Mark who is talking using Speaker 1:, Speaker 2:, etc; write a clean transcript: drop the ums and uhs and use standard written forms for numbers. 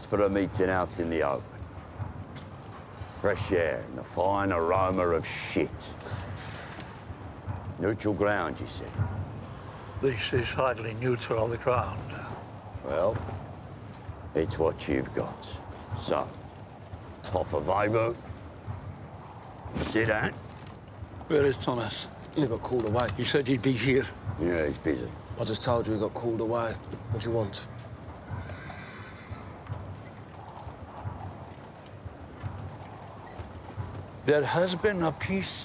Speaker 1: for a meeting out in the open. Fresh air and the fine aroma of shit. Neutral ground, you said?
Speaker 2: This is hardly neutral ground.
Speaker 1: Well, it's what you've got. So, Poffer Vibo, sit down.
Speaker 2: Where is Thomas?
Speaker 3: He got called away.
Speaker 2: He said he'd be here.
Speaker 1: Yeah, he's busy.
Speaker 3: I just told you he got called away. What do you want?
Speaker 2: There has been a peace